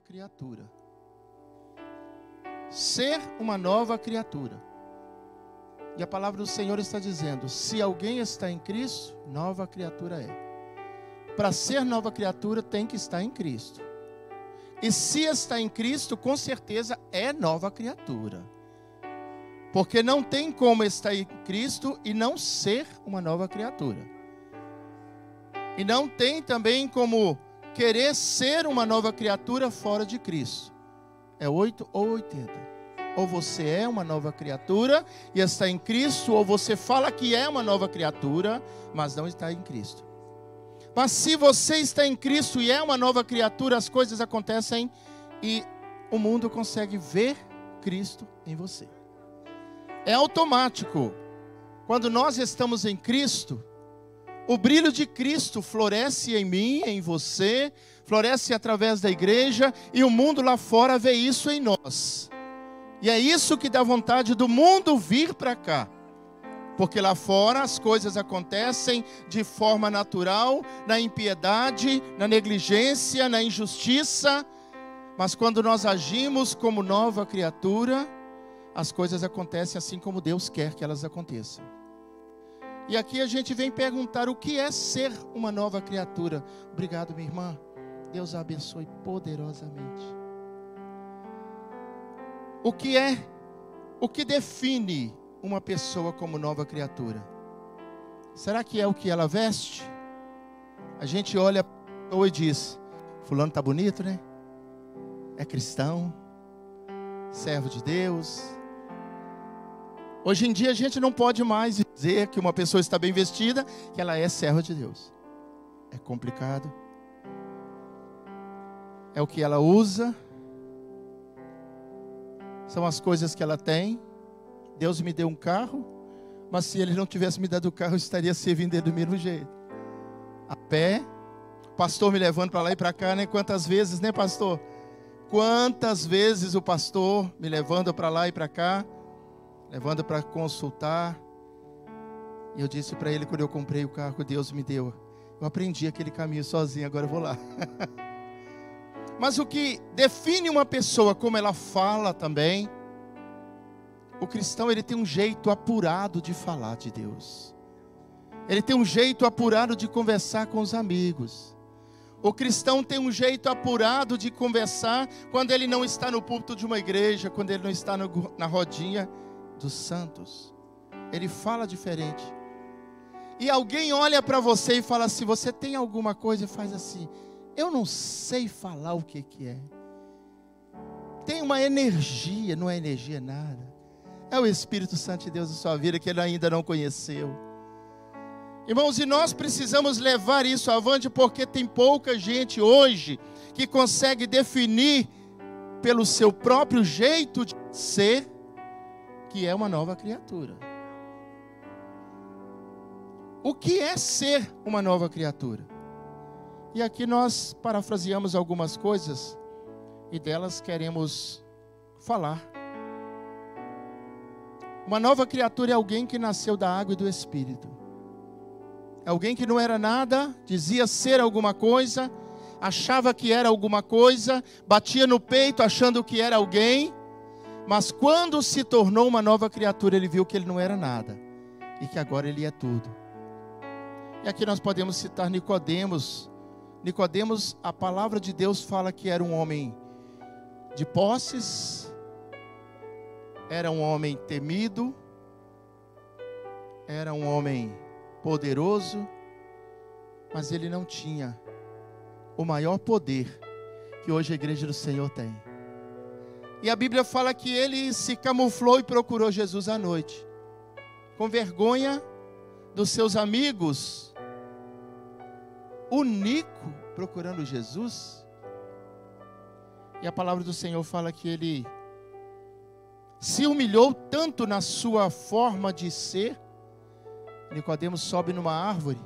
criatura. Ser uma nova criatura. E a palavra do Senhor está dizendo: se alguém está em Cristo, nova criatura é. Para ser nova criatura tem que estar em Cristo. E se está em Cristo, com certeza é nova criatura. Porque não tem como estar em Cristo e não ser uma nova criatura. E não tem também como querer ser uma nova criatura fora de Cristo. É 8 ou 80. Ou você é uma nova criatura e está em Cristo, ou você fala que é uma nova criatura, mas não está em Cristo. Mas se você está em Cristo e é uma nova criatura, as coisas acontecem e o mundo consegue ver Cristo em você. É automático. Quando nós estamos em Cristo, o brilho de Cristo floresce em mim, em você, floresce através da igreja, e o mundo lá fora vê isso em nós. E é isso que dá vontade do mundo vir para cá. Porque lá fora as coisas acontecem de forma natural, na impiedade, na negligência, na injustiça. Mas quando nós agimos como nova criatura, as coisas acontecem assim como Deus quer que elas aconteçam. E aqui a gente vem perguntar o que é ser uma nova criatura. Obrigado, minha irmã. Deus a abençoe poderosamente. O que define uma pessoa como nova criatura? Será que é o que ela veste? A gente olha e diz: fulano está bonito, né? É cristão, servo de Deus. Hoje em dia a gente não pode mais dizer que uma pessoa está bem vestida, que ela é serva de Deus. É complicado. É o que ela usa, são as coisas que ela tem. Deus me deu um carro, mas se Ele não tivesse me dado o carro, eu estaria servindo Ele do mesmo jeito. A pé, o pastor me levando para lá e para cá, né? Quantas vezes, né, pastor? Quantas vezes o pastor me levando para lá e para cá, levando para consultar. E eu disse para ele, quando eu comprei o carro que Deus me deu: eu aprendi aquele caminho sozinho, agora eu vou lá. Mas o que define uma pessoa, como ela fala também, o cristão, ele tem um jeito apurado de falar de Deus. Ele tem um jeito apurado de conversar com os amigos. O cristão tem um jeito apurado de conversar quando ele não está no púlpito de uma igreja, quando ele não está na rodinha dos santos. Ele fala diferente. E alguém olha para você e fala assim: você tem alguma coisa? E faz assim: eu não sei falar o que é. Tem uma energia, não é energia nada. É o Espírito Santo de Deus em sua vida que ele ainda não conheceu. Irmãos, e nós precisamos levar isso avante, porque tem pouca gente hoje que consegue definir pelo seu próprio jeito de ser que é uma nova criatura. O que é ser uma nova criatura? E aqui nós parafraseamos algumas coisas e delas queremos falar. Uma nova criatura é alguém que nasceu da água e do Espírito. É alguém que não era nada, dizia ser alguma coisa, achava que era alguma coisa, batia no peito achando que era alguém, mas quando se tornou uma nova criatura, ele viu que ele não era nada e que agora ele é tudo. E aqui nós podemos citar Nicodemos. Nicodemos, a palavra de Deus fala que era um homem de posses, era um homem temido, era um homem poderoso, mas ele não tinha o maior poder que hoje a igreja do Senhor tem. E a Bíblia fala que ele se camuflou e procurou Jesus à noite, com vergonha dos seus amigos. O Nico procurando Jesus. E a palavra do Senhor fala que ele se humilhou tanto na sua forma de ser. Nicodemos sobe numa árvore.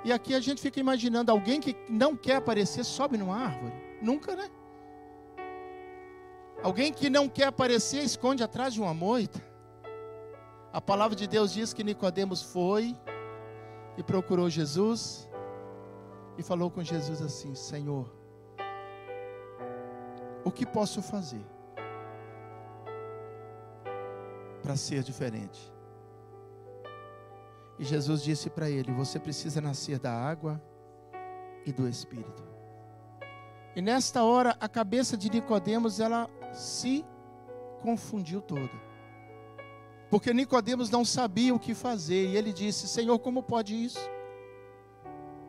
E aqui a gente fica imaginando alguém que não quer aparecer, sobe numa árvore. Nunca, né? Alguém que não quer aparecer, esconde atrás de uma moita. A palavra de Deus diz que Nicodemos foi e procurou Jesus e falou com Jesus assim: Senhor, o que posso fazer para ser diferente? E Jesus disse para ele: você precisa nascer da água e do Espírito. E nesta hora, a cabeça de Nicodemos, ela se confundiu toda. Porque Nicodemos não sabia o que fazer. E ele disse: Senhor, como pode isso?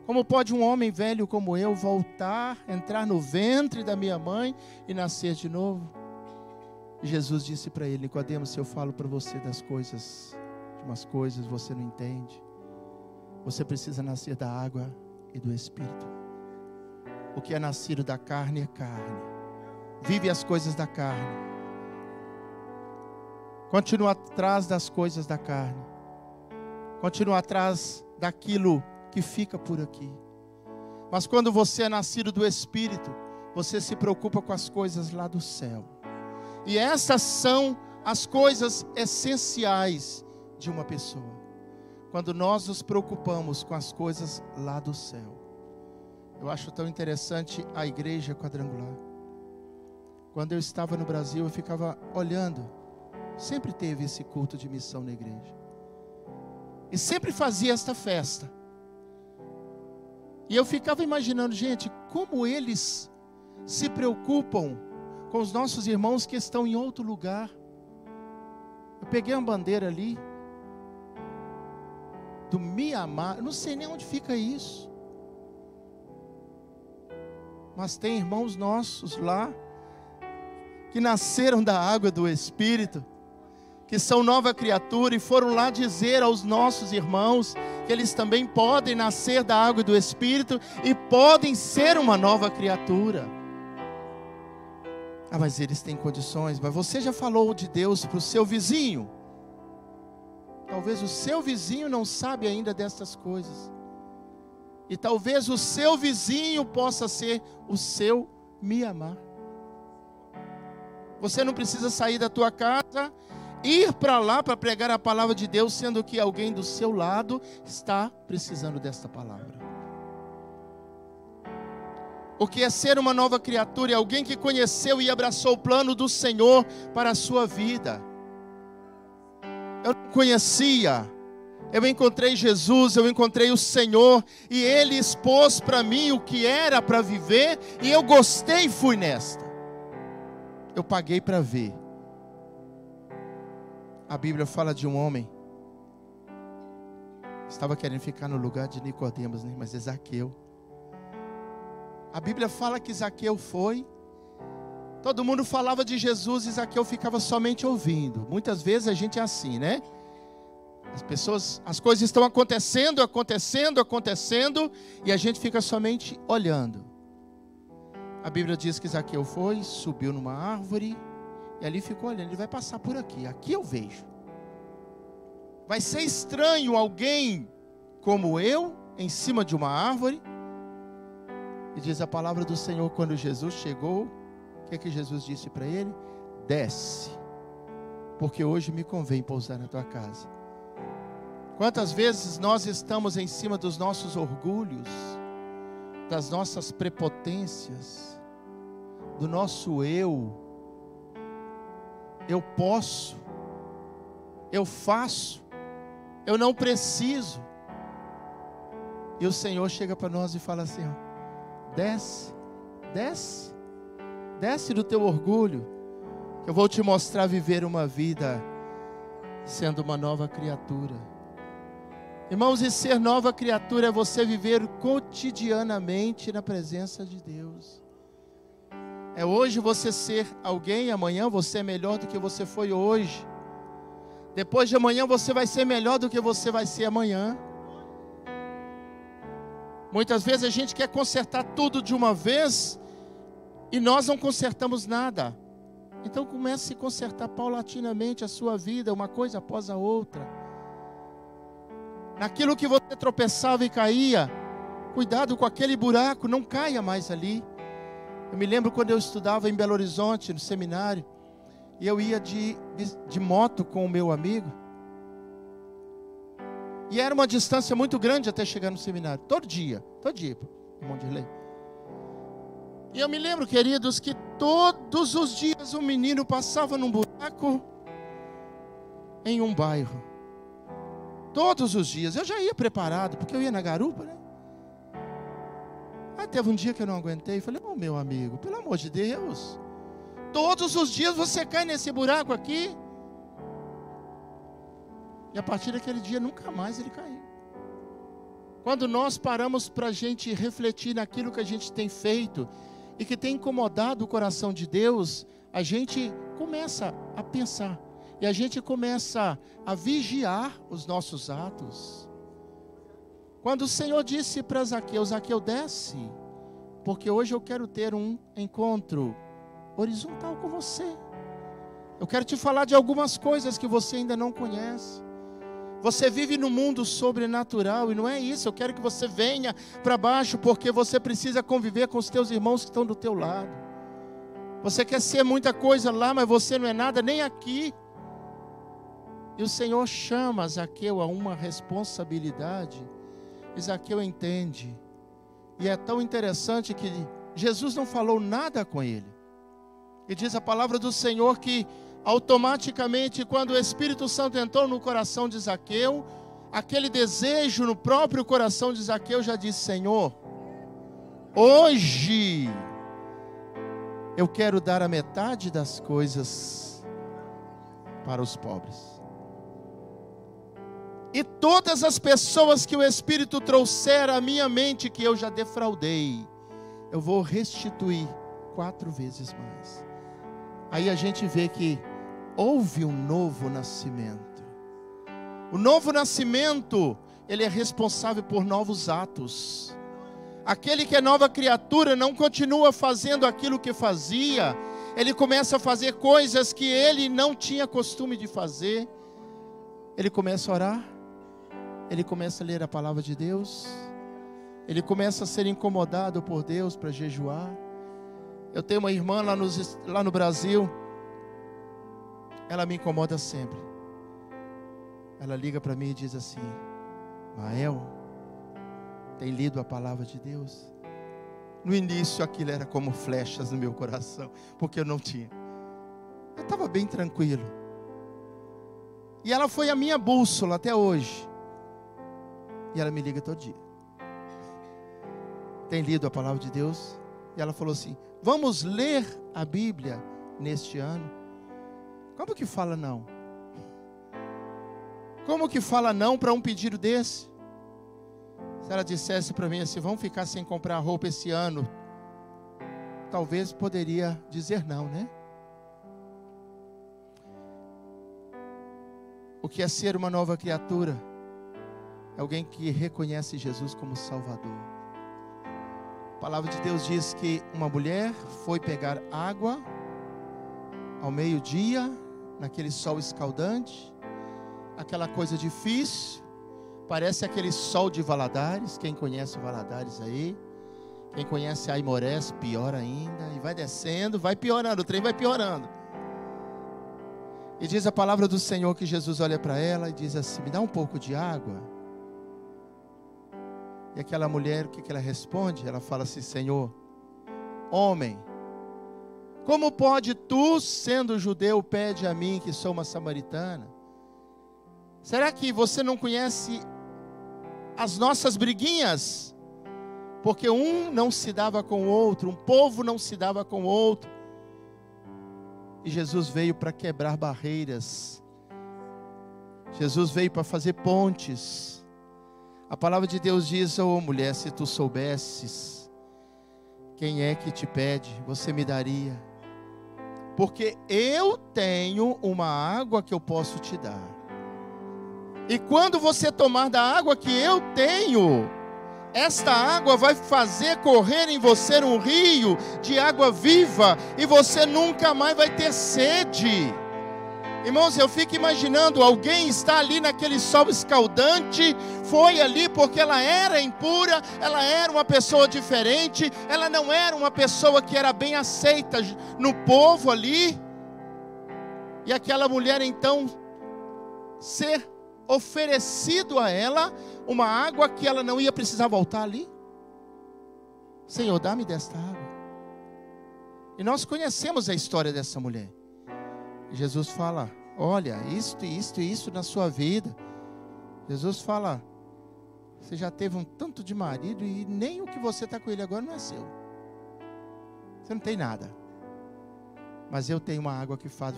Como pode um homem velho como eu voltar, entrar no ventre da minha mãe e nascer de novo? E Jesus disse para ele: Nicodemos, se eu falo para você das coisas, de umas coisas você não entende. Você precisa nascer da água e do Espírito. O que é nascido da carne é carne. Vive as coisas da carne. Continua atrás das coisas da carne. Continua atrás daquilo que fica por aqui. Mas quando você é nascido do Espírito, você se preocupa com as coisas lá do céu. E essas são as coisas essenciais de uma pessoa. Quando nós nos preocupamos com as coisas lá do céu. Eu acho tão interessante a igreja quadrangular. Quando eu estava no Brasil, eu ficava olhando. Sempre teve esse culto de missão na igreja. E sempre fazia esta festa. E eu ficava imaginando, gente, como eles se preocupam com os nossos irmãos que estão em outro lugar. Eu peguei uma bandeira ali, do Mianmar, eu não sei nem onde fica isso. Mas tem irmãos nossos lá, que nasceram da água do Espírito, que são nova criatura, e foram lá dizer aos nossos irmãos, que eles também podem nascer da água e do Espírito, e podem ser uma nova criatura. Ah, mas eles têm condições. Mas você já falou de Deus para o seu vizinho? Talvez o seu vizinho não sabe ainda dessas coisas. E talvez o seu vizinho possa ser o seu Mianmar. Você não precisa sair da tua casa, ir para lá para pregar a palavra de Deus, sendo que alguém do seu lado está precisando desta palavra. O que é ser uma nova criatura? É alguém que conheceu e abraçou o plano do Senhor para a sua vida. Eu não conhecia. Eu encontrei Jesus, eu encontrei o Senhor, e Ele expôs para mim o que era para viver, e eu gostei e fui nesta. Eu paguei para ver. A Bíblia fala de um homem, estava querendo ficar no lugar de Nicodemos, né? Mas é Zaqueu. A Bíblia fala que Zaqueu foi, todo mundo falava de Jesus e Zaqueu ficava somente ouvindo. Muitas vezes a gente é assim, né? As coisas estão acontecendo, e a gente fica somente olhando. A Bíblia diz que Zaqueu foi, subiu numa árvore, e ali ficou olhando. Ele vai passar por aqui, aqui eu vejo. Vai ser estranho alguém como eu, em cima de uma árvore. E diz a palavra do Senhor, quando Jesus chegou, o que Jesus disse para ele? Desce, porque hoje me convém pousar na tua casa. Quantas vezes nós estamos em cima dos nossos orgulhos, das nossas prepotências, do nosso eu posso, eu faço, eu não preciso. E o Senhor chega para nós e fala assim: ó, desce do teu orgulho, que eu vou te mostrar viver uma vida sendo uma nova criatura. Irmãos, e ser nova criatura é você viver cotidianamente na presença de Deus. É hoje você ser alguém, amanhã você é melhor do que você foi hoje. Depois de amanhã você vai ser melhor do que você vai ser amanhã. Muitas vezes a gente quer consertar tudo de uma vez e nós não consertamos nada. Então comece a consertar paulatinamente a sua vida, uma coisa após a outra. Naquilo que você tropeçava e caía, cuidado com aquele buraco, não caia mais ali. Eu me lembro quando eu estudava em Belo Horizonte, no seminário, e eu ia de moto com o meu amigo, e era uma distância muito grande até chegar no seminário, todo dia, irmão Dirley. E eu me lembro, queridos, que todos os dias o menino passava num buraco em um bairro. Todos os dias. Eu já ia preparado, porque eu ia na garupa, né? Aí teve um dia que eu não aguentei e falei: meu amigo, pelo amor de Deus, todos os dias você cai nesse buraco aqui. E a partir daquele dia nunca mais ele caiu. Quando nós paramos para a gente refletir naquilo que a gente tem feito e que tem incomodado o coração de Deus, a gente começa a pensar e a gente começa a vigiar os nossos atos. Quando o Senhor disse para Zaqueu: Zaqueu, desce, porque hoje eu quero ter um encontro horizontal com você. Eu quero te falar de algumas coisas que você ainda não conhece. Você vive no mundo sobrenatural e não é isso. Eu quero que você venha para baixo, porque você precisa conviver com os teus irmãos que estão do teu lado. Você quer ser muita coisa lá, mas você não é nada nem aqui. E o Senhor chama Zaqueu a uma responsabilidade. E Zaqueu entende. E é tão interessante que Jesus não falou nada com ele. E diz a palavra do Senhor que automaticamente, quando o Espírito Santo entrou no coração de Zaqueu, aquele desejo no próprio coração de Zaqueu já disse: Senhor, hoje eu quero dar a metade das coisas para os pobres. E todas as pessoas que o Espírito trouxer à minha mente que eu já defraudei, eu vou restituir 4 vezes mais. Aí a gente vê que houve um novo nascimento. O novo nascimento, ele é responsável por novos atos. Aquele que é nova criatura não continua fazendo aquilo que fazia. Ele começa a fazer coisas que ele não tinha costume de fazer. Ele começa a orar. Ele começa a ler a palavra de Deus. Ele começa a ser incomodado por Deus para jejuar. Eu tenho uma irmã lá no Brasil. Ela me incomoda sempre. Ela liga para mim e diz assim: Mael, tem lido a palavra de Deus? No início aquilo era como flechas no meu coração, porque eu não tinha. Eu estava bem tranquilo. E ela foi a minha bússola até hoje. E ela me liga todo dia. Tem lido a palavra de Deus? E ela falou assim: vamos ler a Bíblia neste ano? Como que fala não? Como que fala não para um pedido desse? Se ela dissesse para mim assim: vamos ficar sem comprar roupa esse ano, talvez poderia dizer não, né? O que é ser uma nova criatura? É alguém que reconhece Jesus como Salvador. A palavra de Deus diz que uma mulher foi pegar água ao meio-dia, naquele sol escaldante, aquela coisa difícil, parece aquele sol de Valadares. Quem conhece Valadares aí? Quem conhece Aimorés, pior ainda. E vai descendo, vai piorando, o trem vai piorando. E diz a palavra do Senhor que Jesus olha para ela e diz assim: me dá um pouco de água. E aquela mulher, o que ela responde? Ela fala assim: Senhor, homem, como pode tu, sendo judeu, pede a mim que sou uma samaritana? Será que você não conhece as nossas briguinhas? Porque um não se dava com o outro, um povo não se dava com o outro. E Jesus veio para quebrar barreiras. Jesus veio para fazer pontes. A palavra de Deus diz: oh mulher, se tu soubesses quem é que te pede, você me daria. Porque eu tenho uma água que eu posso te dar. E quando você tomar da água que eu tenho, esta água vai fazer correr em você um rio de água viva, e você nunca mais vai ter sede. Irmãos, eu fico imaginando, alguém está ali naquele sol escaldante, foi ali porque ela era impura, ela era uma pessoa diferente, ela não era uma pessoa que era bem aceita no povo ali. E aquela mulher então, ser oferecido a ela uma água que ela não ia precisar voltar ali. Senhor, dá-me desta água. E nós conhecemos a história dessa mulher. Jesus fala, olha, isto e isto e isso na sua vida. Jesus fala, você já teve um tanto de marido e nem o que você está com ele agora não é seu. Você não tem nada. Mas eu tenho uma água que faz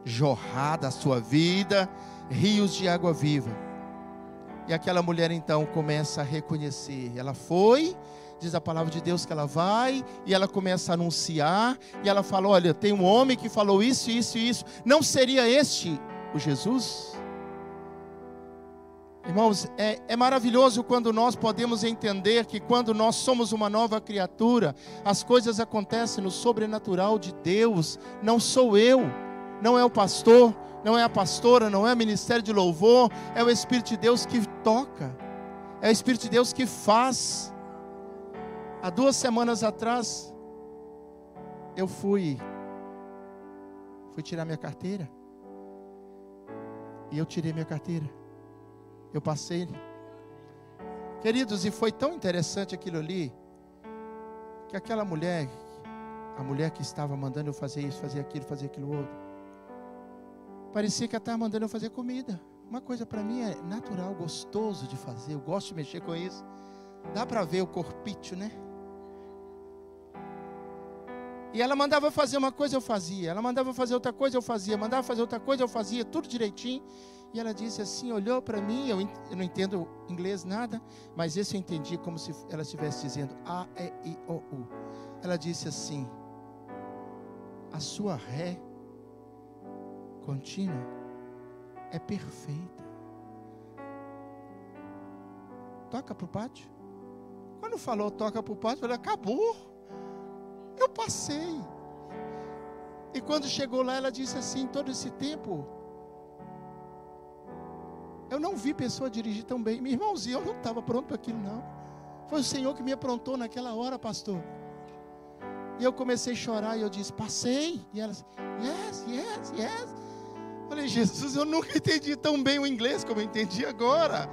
jorrar da sua vida rios de água viva. E aquela mulher então começa a reconhecer. Ela foi, diz a palavra de Deus que ela vai, e ela começa a anunciar, e ela fala, olha, tem um homem que falou isso, isso e isso. Não seria este o Jesus? Irmãos, é maravilhoso quando nós podemos entender que quando nós somos uma nova criatura, as coisas acontecem no sobrenatural de Deus. Não sou eu, não é o pastor, não é a pastora, não é o ministério de louvor, é o Espírito de Deus que toca, é o Espírito de Deus que faz. Há 2 semanas atrás, eu fui tirar minha carteira, e eu tirei minha carteira. Eu passei, queridos, e foi tão interessante aquilo ali, que aquela mulher, a mulher que estava mandando eu fazer isso, fazer aquilo outro, parecia que ela estava mandando eu fazer comida. Uma coisa para mim é natural, gostoso de fazer, eu gosto de mexer com isso. Dá para ver o corpício, né? E ela mandava fazer uma coisa, eu fazia. Ela mandava fazer outra coisa, eu fazia. Mandava fazer outra coisa, eu fazia. Tudo direitinho. E ela disse assim, olhou para mim. Eu não entendo inglês nada, mas esse eu entendi como se ela estivesse dizendo A, E, I, O, U. Ela disse assim, a sua ré contínua é perfeita. Toca para o pátio. Quando falou toca para o pátio, eu falei, acabou. Eu passei. E quando chegou lá, ela disse assim, todo esse tempo, eu não vi pessoa dirigir tão bem. Meu irmãozinho, eu não estava pronto para aquilo não. Foi o Senhor que me aprontou naquela hora, pastor. E eu comecei a chorar e eu disse, passei. E ela disse, yes, yes, yes. Falei, Jesus, eu nunca entendi tão bem o inglês como eu entendi agora.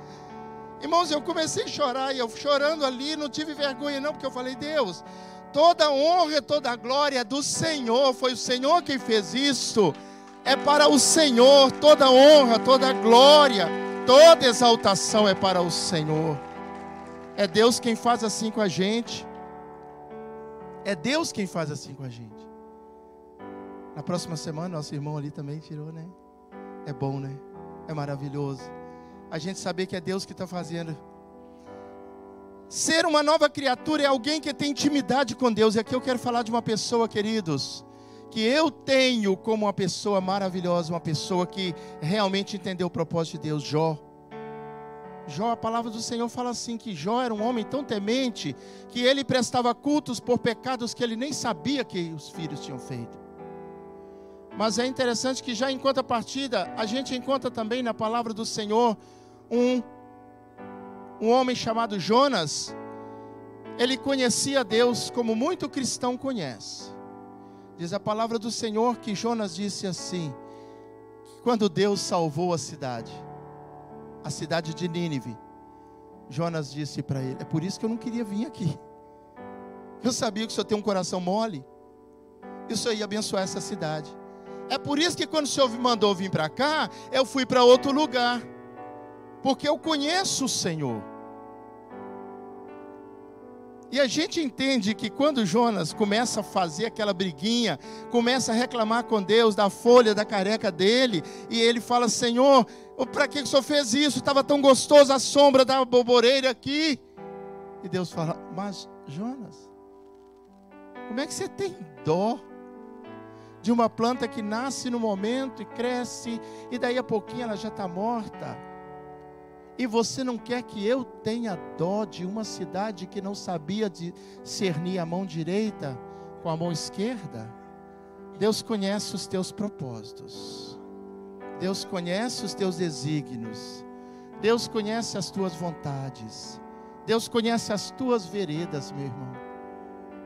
Irmãos, eu comecei a chorar e eu chorando ali, não tive vergonha não, porque eu falei, Deus, toda honra e toda glória é do Senhor, foi o Senhor quem fez isso, é para o Senhor, toda honra, toda glória, toda exaltação é para o Senhor. É Deus quem faz assim com a gente, é Deus quem faz assim com a gente. Na próxima semana, nosso irmão ali também tirou, né? É bom, né? É maravilhoso a gente saber que é Deus que está fazendo. Ser uma nova criatura é alguém que tem intimidade com Deus. E aqui eu quero falar de uma pessoa, queridos, que eu tenho como uma pessoa maravilhosa, uma pessoa que realmente entendeu o propósito de Deus, Jó. Jó, a palavra do Senhor fala assim, que Jó era um homem tão temente, que ele prestava cultos por pecados que ele nem sabia que os filhos tinham feito. Mas é interessante que já em contrapartida, a gente encontra também na palavra do Senhor, um homem chamado Jonas. Ele conhecia Deus como muito cristão conhece. Diz a palavra do Senhor que Jonas disse assim, quando Deus salvou a cidade de Nínive, Jonas disse para ele, é por isso que eu não queria vir aqui. Eu sabia que o Senhor tem um coração mole, e o Senhor ia abençoar essa cidade. É por isso que quando o Senhor me mandou vir para cá, eu fui para outro lugar, porque eu conheço o Senhor. E a gente entende que quando Jonas começa a fazer aquela briguinha, começa a reclamar com Deus da folha da careca dele, e ele fala, Senhor, para que o Senhor fez isso? Estava tão gostoso a sombra da boboreira aqui. E Deus fala, mas Jonas, como é que você tem dó de uma planta que nasce no momento e cresce, e daí a pouquinho ela já está morta? E você não quer que eu tenha dó de uma cidade que não sabia discernir a mão direita com a mão esquerda? Deus conhece os teus propósitos. Deus conhece os teus desígnios. Deus conhece as tuas vontades. Deus conhece as tuas veredas, meu irmão.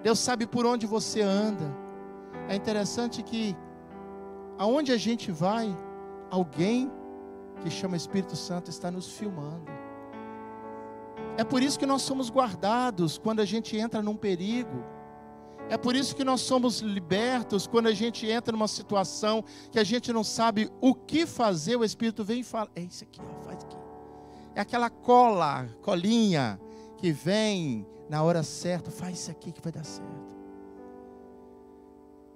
Deus sabe por onde você anda. É interessante que aonde a gente vai, alguém que chama Espírito Santo está nos filmando. É por isso que nós somos guardados quando a gente entra num perigo. É por isso que nós somos libertos quando a gente entra numa situação que a gente não sabe o que fazer, o Espírito vem e fala, é isso aqui, ó, faz aqui. É aquela colinha que vem na hora certa, faz isso aqui que vai dar certo.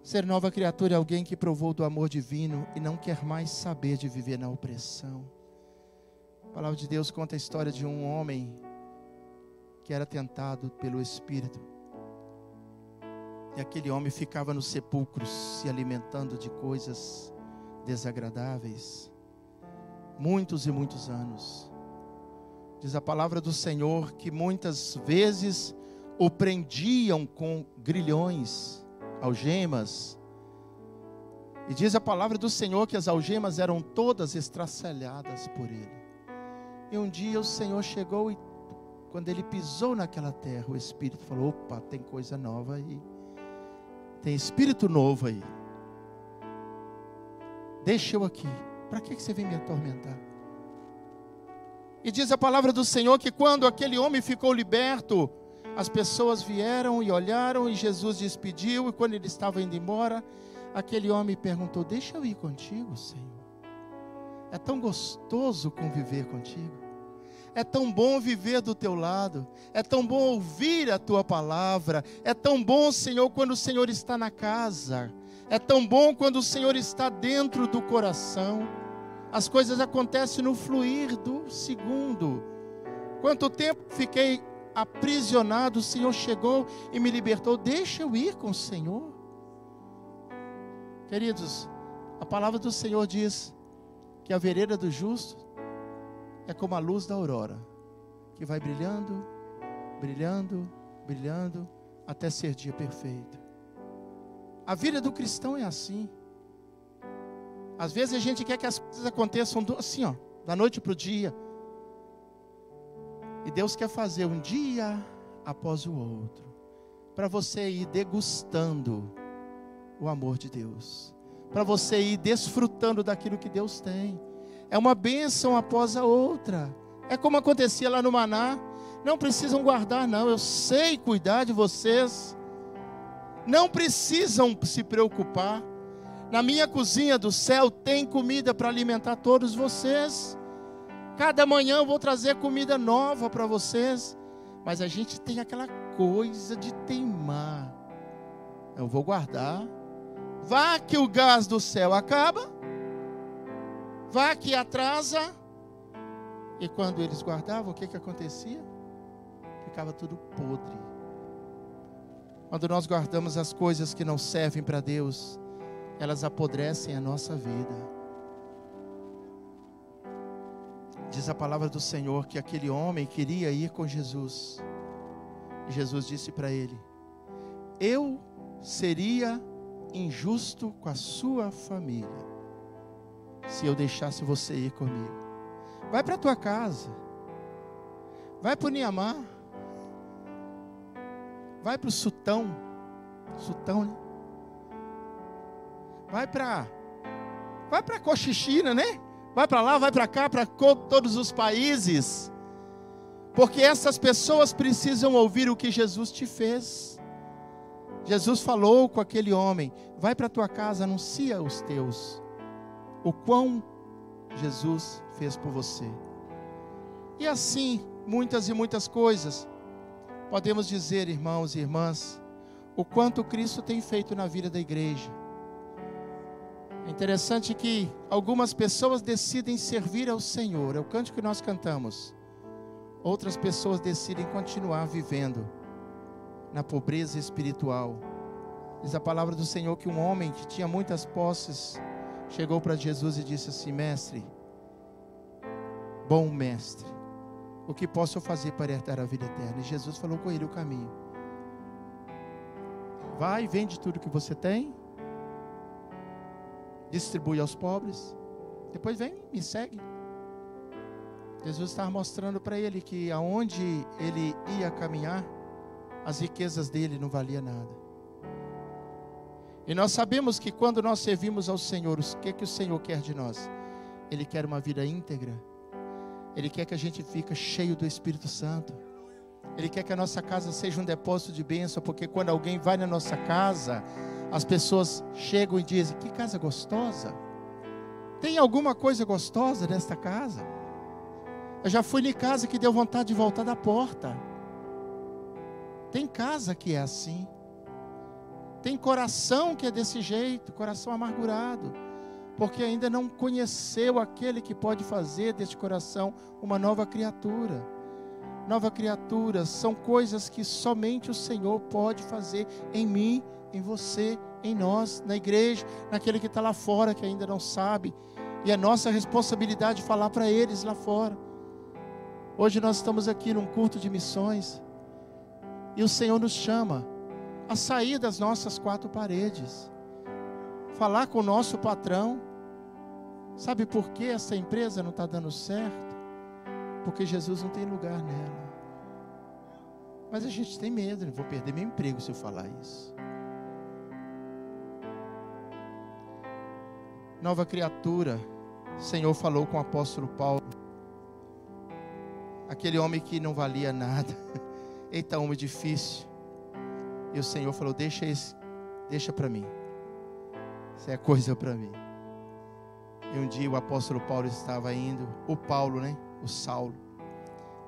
Ser nova criatura é alguém que provou do amor divino e não quer mais saber de viver na opressão. A palavra de Deus conta a história de um homem que era tentado pelo Espírito. E aquele homem ficava nos sepulcros se alimentando de coisas desagradáveis. Muitos e muitos anos. Diz a palavra do Senhor que muitas vezes o prendiam com grilhões, algemas. E diz a palavra do Senhor que as algemas eram todas estraçalhadas por ele. E um dia o Senhor chegou e quando ele pisou naquela terra, o Espírito falou, opa, tem coisa nova aí. Tem Espírito novo aí. Deixa eu aqui. Para que você vem me atormentar? E diz a palavra do Senhor que quando aquele homem ficou liberto, as pessoas vieram e olharam e Jesus despediu. E quando ele estava indo embora, aquele homem perguntou, deixa eu ir contigo, Senhor. É tão gostoso conviver contigo. É tão bom viver do teu lado. É tão bom ouvir a tua palavra. É tão bom, Senhor, quando o Senhor está na casa. É tão bom quando o Senhor está dentro do coração. As coisas acontecem no fluir do segundo. Quanto tempo fiquei aprisionado, o Senhor chegou e me libertou. Deixa eu ir com o Senhor. Queridos, a palavra do Senhor diz que a vereda do justo é como a luz da aurora, que vai brilhando, brilhando, brilhando, até ser dia perfeito. A vida do cristão é assim. Às vezes a gente quer que as coisas aconteçam assim, ó, da noite para o dia. E Deus quer fazer um dia após o outro, para você ir degustando o amor de Deus, para você ir desfrutando daquilo que Deus tem. É uma bênção após a outra. É como acontecia lá no Maná. Não precisam guardar, não. Eu sei cuidar de vocês. Não precisam se preocupar. Na minha cozinha do céu tem comida para alimentar todos vocês. Cada manhã eu vou trazer comida nova para vocês. Mas a gente tem aquela coisa de teimar. Eu vou guardar. Vá que o gás do céu acaba. Vá que atrasa. E quando eles guardavam, o que acontecia? Ficava tudo podre. Quando nós guardamos as coisas que não servem para Deus, elas apodrecem a nossa vida. Diz a palavra do Senhor que aquele homem queria ir com Jesus. E Jesus disse para ele, eu seria injusto com a sua família se eu deixasse você ir comigo. Vai para a tua casa. Vai para o Niamar. Vai para o Sutão, né? Vai para Cochichina, né? Vai para lá, vai para cá, para todos os países. Porque essas pessoas precisam ouvir o que Jesus te fez. Jesus falou com aquele homem, vai para a tua casa, anuncia aos teus o quão Jesus fez por você. E assim, muitas e muitas coisas. Podemos dizer, irmãos e irmãs, o quanto Cristo tem feito na vida da igreja. É interessante que algumas pessoas decidem servir ao Senhor, é o cântico que nós cantamos. Outras pessoas decidem continuar vivendo na pobreza espiritual. Diz a palavra do Senhor que um homem que tinha muitas posses chegou para Jesus e disse assim, mestre, bom mestre, o que posso fazer para herdar a vida eterna? E Jesus falou com ele o caminho. Vai, vende tudo que você tem, distribui aos pobres, depois vem, me segue. Jesus estava mostrando para ele que aonde ele ia caminhar, as riquezas dele não valiam nada. E nós sabemos que quando nós servimos ao Senhor, o que o Senhor quer de nós? Ele quer uma vida íntegra. Ele quer que a gente fique cheio do Espírito Santo. Ele quer que a nossa casa seja um depósito de bênção, porque quando alguém vai na nossa casa, as pessoas chegam e dizem: que casa gostosa. Tem alguma coisa gostosa nesta casa? Eu já fui em casa que deu vontade de voltar da porta. Tem casa que é assim. Tem coração que é desse jeito, coração amargurado, porque ainda não conheceu aquele que pode fazer deste coração uma nova criatura. Nova criatura são coisas que somente o Senhor pode fazer em mim, em você, em nós, na igreja, naquele que está lá fora que ainda não sabe. E é nossa responsabilidade falar para eles lá fora. Hoje nós estamos aqui num culto de missões e o Senhor nos chama a sair das nossas quatro paredes, falar com o nosso patrão. Sabe por que essa empresa não está dando certo? Porque Jesus não tem lugar nela. Mas a gente tem medo, vou perder meu emprego se eu falar isso. Nova criatura, o Senhor falou com o apóstolo Paulo, aquele homem que não valia nada, eita, homem difícil. E o Senhor falou: deixa para mim, isso é coisa para mim. E um dia o apóstolo Paulo estava indo, o Saulo,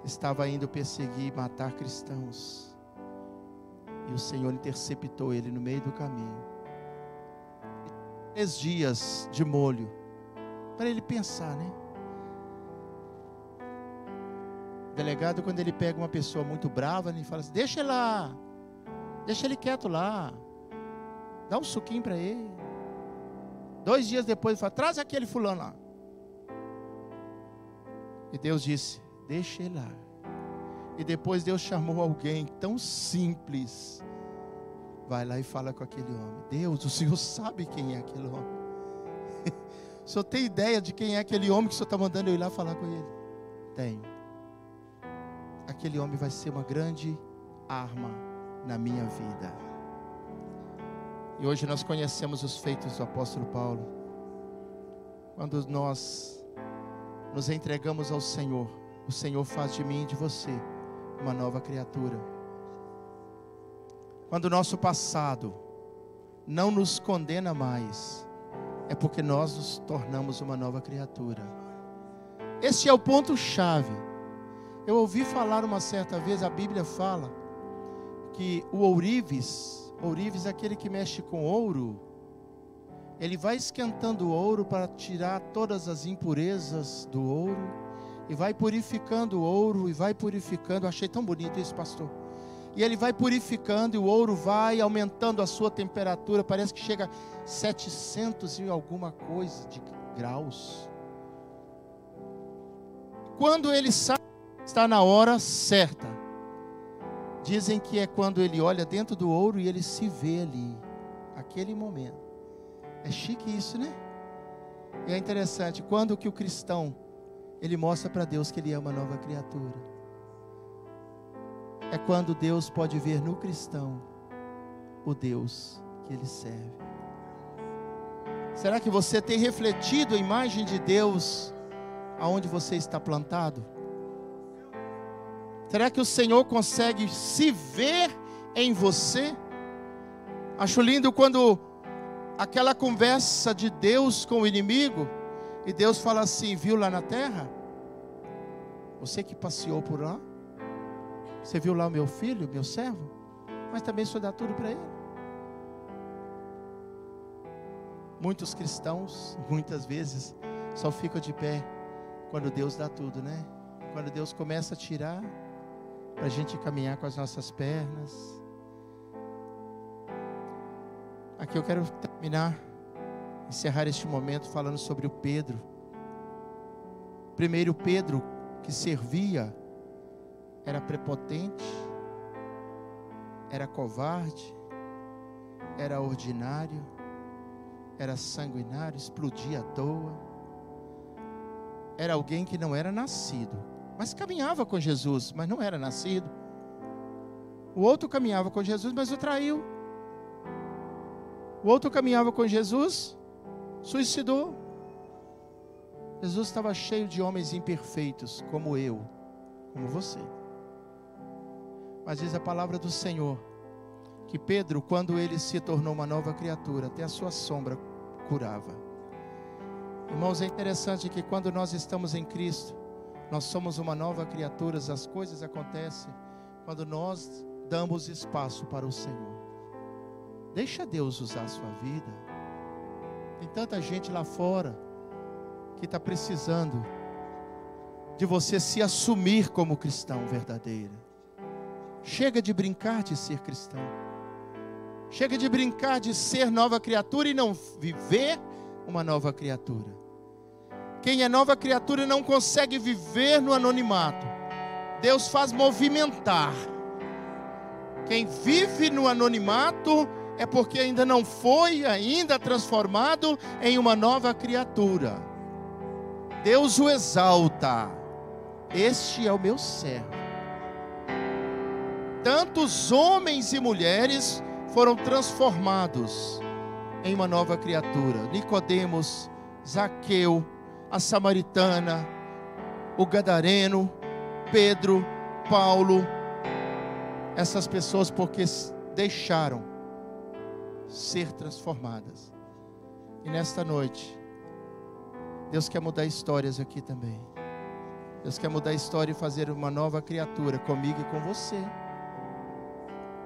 estava indo perseguir e matar cristãos. E o Senhor interceptou ele no meio do caminho. 3 dias de molho, para ele pensar, né? O delegado, quando ele pega uma pessoa muito brava, ele fala assim: deixa ele lá, deixa ele quieto lá, dá um suquinho para ele. 2 dias depois ele fala: traz aquele fulano lá. E Deus disse: deixa ele lá. E depois Deus chamou alguém tão simples: vai lá e fala com aquele homem. Deus, o Senhor sabe quem é aquele homem. O Senhor tem ideia de quem é aquele homem que o Senhor está mandando eu ir lá falar com ele? Tenho. Aquele homem vai ser uma grande arma na minha vida. E hoje nós conhecemos os feitos do apóstolo Paulo. Quando nós nos entregamos ao Senhor, o Senhor faz de mim e de você uma nova criatura. Quando o nosso passado não nos condena mais, é porque nós nos tornamos uma nova criatura. Esse é o ponto-chave. Eu ouvi falar uma certa vez, a Bíblia fala que o ourives é aquele que mexe com ouro, ele vai esquentando o ouro para tirar todas as impurezas do ouro, e vai purificando o ouro, e vai purificando. Eu achei tão bonito isso, pastor. E ele vai purificando, e o ouro vai aumentando a sua temperatura, parece que chega a 700 e alguma coisa de graus. Quando ele sabe que está na hora certa, dizem que é quando ele olha dentro do ouro e ele se vê ali, aquele momento. É chique isso, né? E é interessante, quando que o cristão, ele mostra para Deus que ele é uma nova criatura. É quando Deus pode ver no cristão o Deus que ele serve. Será que você tem refletido a imagem de Deus aonde você está plantado? Será que o Senhor consegue se ver em você? Acho lindo quando aquela conversa de Deus com o inimigo, e Deus fala assim: viu lá na terra? Você que passeou por lá? Você viu lá o meu filho, meu servo? Mas também só dá tudo para ele. Muitos cristãos, muitas vezes, só ficam de pé quando Deus dá tudo, né? Quando Deus começa a tirar, para a gente caminhar com as nossas pernas. Aqui eu quero terminar, encerrar este momento falando sobre o Pedro. Primeiro, Pedro, que servia, era prepotente, era covarde, era ordinário, era sanguinário, explodia à toa. Era alguém que não era nascido, mas caminhava com Jesus, mas não era nascido. O outro caminhava com Jesus, mas o traiu. O outro caminhava com Jesus, suicidou. Jesus estava cheio de homens imperfeitos, como eu, como você. Mas diz a palavra do Senhor que Pedro, quando ele se tornou uma nova criatura, até a sua sombra curava. Irmãos, é interessante que quando nós estamos em Cristo, nós somos uma nova criatura. As coisas acontecem quando nós damos espaço para o Senhor. Deixa Deus usar a sua vida. Tem tanta gente lá fora que está precisando de você se assumir como cristão verdadeiro. Chega de brincar de ser cristão. Chega de brincar de ser nova criatura e não viver uma nova criatura. Quem é nova criatura não consegue viver no anonimato. Deus faz movimentar. Quem vive no anonimato é porque ainda não foi ainda transformado em uma nova criatura. Deus o exalta. Este é o meu servo. Tantos homens e mulheres foram transformados em uma nova criatura. Nicodemos, Zaqueu, a samaritana, o gadareno, Pedro, Paulo. Essas pessoas porque deixaram ser transformadas. E nesta noite, Deus quer mudar histórias aqui também. Deus quer mudar a história e fazer uma nova criatura comigo e com você.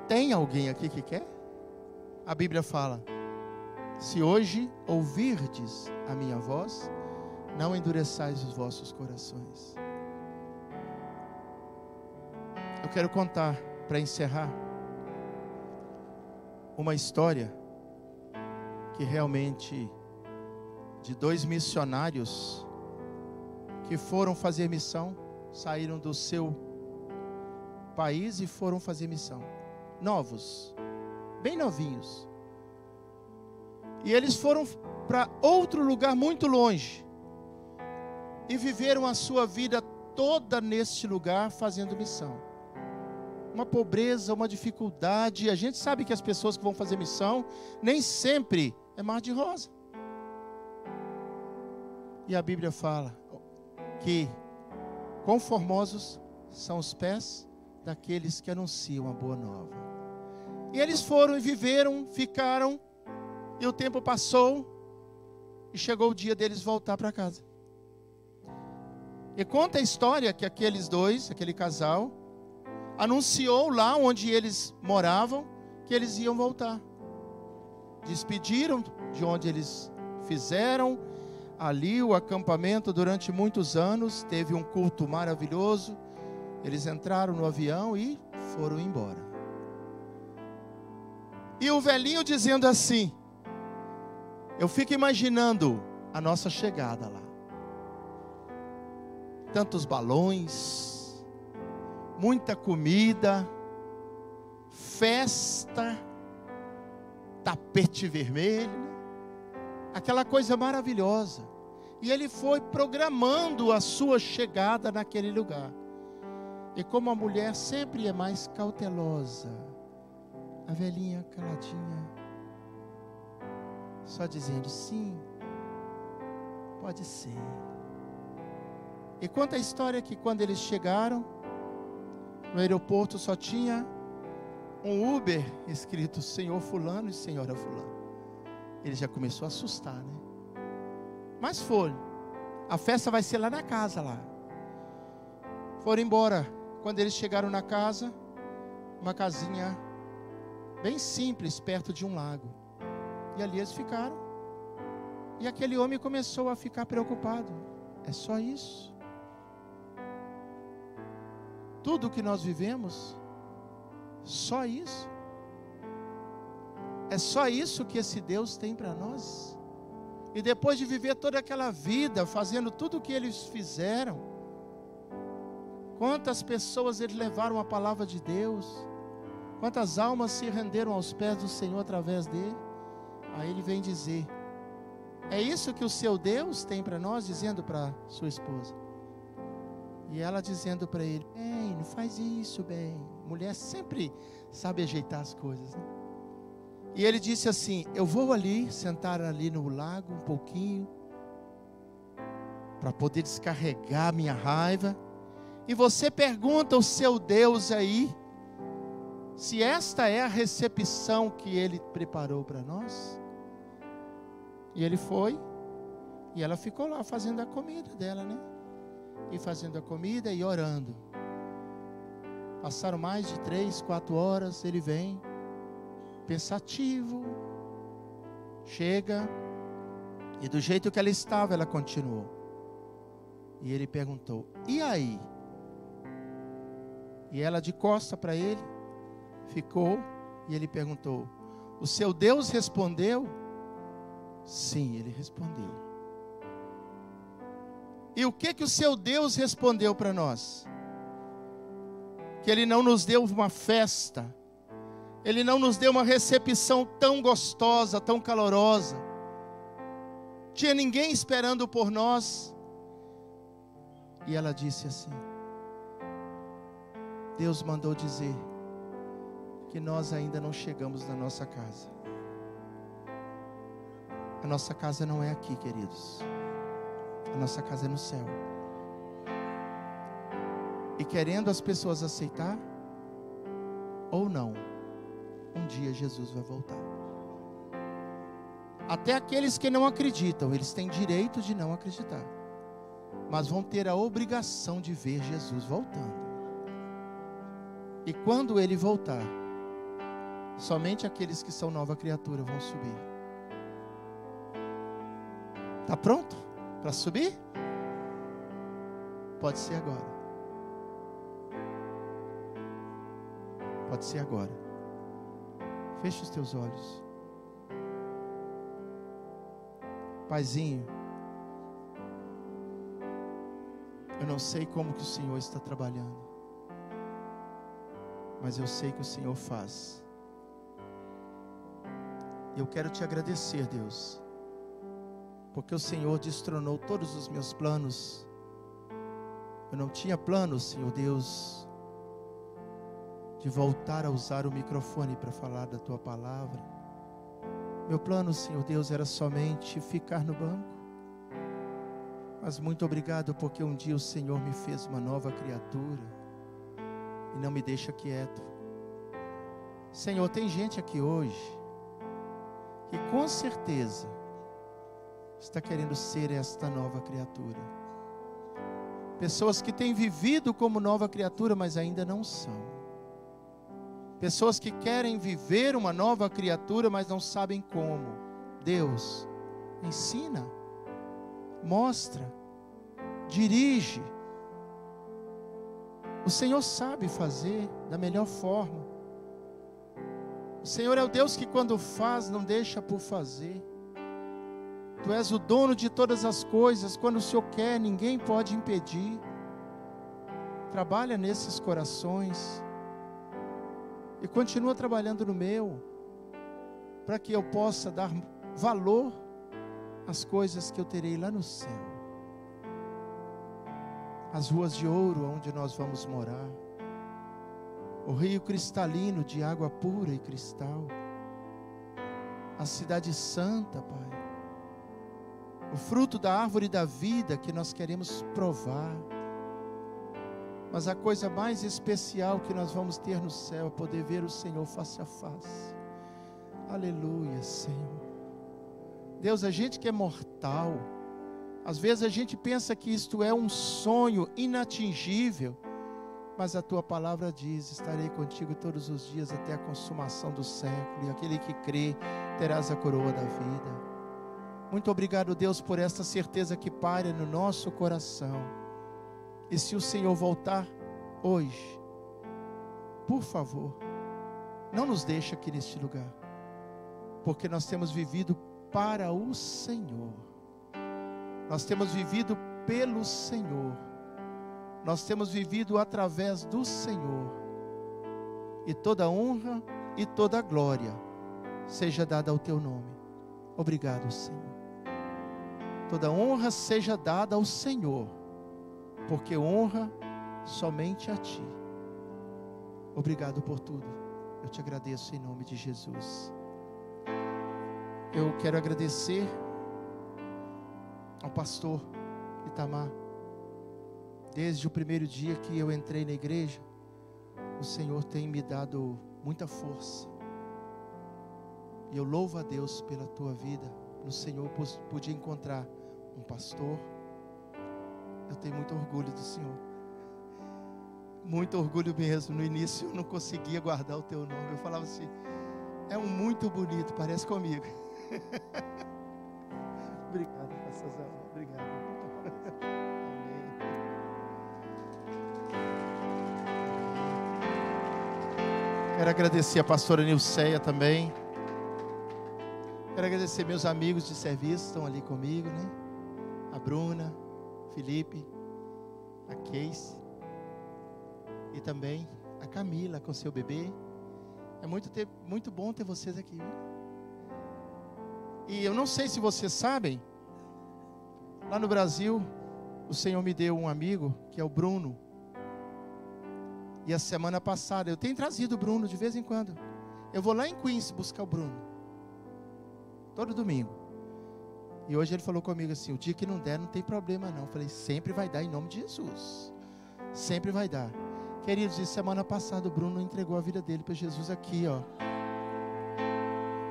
Tem alguém aqui que quer? A Bíblia fala: se hoje ouvirdes a minha voz, não endureçais os vossos corações. Eu quero contar, para encerrar, uma história que realmente, de 2 missionários que foram fazer missão, saíram do seu país e foram fazer missão. Novos, bem novinhos. E eles foram para outro lugar muito longe e viveram a sua vida toda neste lugar fazendo missão. Uma pobreza, uma dificuldade. A gente sabe que as pessoas que vão fazer missão nem sempre é mar de rosa. E a Bíblia fala que quão formosos são os pés daqueles que anunciam a boa nova. E eles foram e viveram, ficaram, e o tempo passou, e chegou o dia deles voltar para casa. E conta a história que aqueles dois, aquele casal, anunciou lá onde eles moravam, que eles iam voltar. Despediram de onde eles fizeram ali o acampamento durante muitos anos, teve um culto maravilhoso, eles entraram no avião e foram embora. E o velhinho dizendo assim: eu fico imaginando a nossa chegada lá. Tantos balões, muita comida, festa, tapete vermelho, aquela coisa maravilhosa. E ele foi programando a sua chegada naquele lugar. E como a mulher sempre é mais cautelosa, a velhinha caladinha, só dizendo sim, pode ser. E conta a história que quando eles chegaram no aeroporto só tinha um Uber escrito Senhor fulano e Senhora fulano. Ele já começou a assustar, né? Mas foi. A festa vai ser lá na casa lá. Foram embora. Quando eles chegaram na casa, uma casinha bem simples, perto de um lago. E ali eles ficaram. E aquele homem começou a ficar preocupado. É só isso? Tudo que nós vivemos, só isso? É só isso que esse Deus tem para nós? E depois de viver toda aquela vida, fazendo tudo o que eles fizeram, quantas pessoas eles levaram a palavra de Deus, quantas almas se renderam aos pés do Senhor através dele. Aí ele vem dizer: é isso que o seu Deus tem para nós? Dizendo para sua esposa. E ela dizendo para ele: bem, não faz isso, bem. Mulher sempre sabe ajeitar as coisas, né? E ele disse assim: eu vou ali, sentar ali no lago um pouquinho, para poder descarregar minha raiva. E você pergunta ao seu Deus aí, Se esta é a recepção que Ele preparou para nós. E ele foi, e ela ficou lá fazendo a comida dela, né? E fazendo a comida e orando. Passaram mais de 3, 4 horas, ele vem, pensativo, chega, e do jeito que ela estava, ela continuou. E ele perguntou, e aí? E ela de costa para ele, ficou, e ele perguntou, o seu Deus respondeu? Sim, ele respondeu. E o que o seu Deus respondeu para nós? Que Ele não nos deu uma festa, Ele não nos deu uma recepção tão gostosa, tão calorosa. Tinha ninguém esperando por nós. E ela disse assim, Deus mandou dizer que nós ainda não chegamos na nossa casa. A nossa casa não é aqui, queridos. A nossa casa é no céu. E querendo as pessoas aceitar ou não, um dia Jesus vai voltar. Até aqueles que não acreditam, eles têm direito de não acreditar, mas vão ter a obrigação de ver Jesus voltando. E quando Ele voltar, somente aqueles que são nova criatura vão subir. Está pronto para subir? Pode ser agora. Pode ser agora. Feche os teus olhos. Paizinho, eu não sei como que o Senhor está trabalhando, mas eu sei que o Senhor faz. Eu quero te agradecer, Deus, porque o Senhor destronou todos os meus planos. Eu não tinha planos, Senhor Deus, de voltar a usar o microfone para falar da Tua palavra. Meu plano, Senhor Deus, era somente ficar no banco. Mas muito obrigado, porque um dia o Senhor me fez uma nova criatura e não me deixa quieto. Senhor, tem gente aqui hoje que com certeza está querendo ser esta nova criatura. Pessoas que têm vivido como nova criatura, mas ainda não são. Pessoas que querem viver uma nova criatura, mas não sabem como. Deus, ensina, mostra, dirige. O Senhor sabe fazer da melhor forma. O Senhor é o Deus que quando faz, não deixa por fazer. Tu és o dono de todas as coisas. Quando o Senhor quer, ninguém pode impedir. Trabalha nesses corações. E continua trabalhando no meu, para que eu possa dar valor às coisas que eu terei lá no céu. As ruas de ouro onde nós vamos morar. O rio cristalino de água pura e cristal. A cidade santa, Pai. O fruto da árvore da vida que nós queremos provar. Mas a coisa mais especial que nós vamos ter no céu é poder ver o Senhor face a face. Aleluia, Senhor. Deus, a gente que é mortal, às vezes a gente pensa que isto é um sonho inatingível, mas a Tua palavra diz, estarei contigo todos os dias até a consumação do século, e aquele que crê terás a coroa da vida. Muito obrigado, Deus, por esta certeza que paira no nosso coração. E se o Senhor voltar hoje, por favor, não nos deixe aqui neste lugar, porque nós temos vivido para o Senhor, nós temos vivido pelo Senhor, nós temos vivido através do Senhor, e toda honra e toda glória seja dada ao Teu nome. Obrigado, Senhor. Toda honra seja dada ao Senhor, porque honra somente a Ti. Obrigado por tudo. Eu te agradeço em nome de Jesus. Eu quero agradecer ao pastor Itamar. Desde o primeiro dia que eu entrei na igreja, o Senhor tem me dado muita força. E eu louvo a Deus pela tua vida. No Senhor eu pude encontrar um pastor. Eu tenho muito orgulho do Senhor. Muito orgulho mesmo. No início eu não conseguia guardar o teu nome. Eu falava assim, é um muito bonito, parece comigo. Obrigado, pastorzão. Obrigado. Amém. Quero agradecer a pastora Nilceia também. Quero agradecer meus amigos de serviço, estão ali comigo, né? A Bruna, Felipe, a Keis e também a Camila com seu bebê. É muito bom ter vocês aqui, viu? E eu não sei se vocês sabem, lá no Brasil, o Senhor me deu um amigo, que é o Bruno. E a semana passada, eu tenho trazido o Bruno de vez em quando. Eu vou lá em Queens buscar o Bruno. Todo domingo. E hoje ele falou comigo assim, o dia que não der, não tem problema não. Eu falei, sempre vai dar em nome de Jesus. Sempre vai dar. Queridos, e semana passada o Bruno entregou a vida dele para Jesus aqui, ó.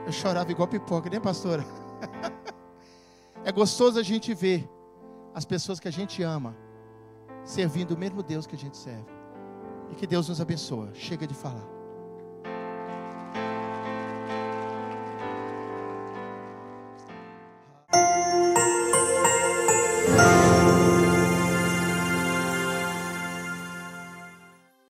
Eu chorava igual pipoca, né, pastora? É gostoso a gente ver as pessoas que a gente ama servindo o mesmo Deus que a gente serve. E que Deus nos abençoe. Chega de falar.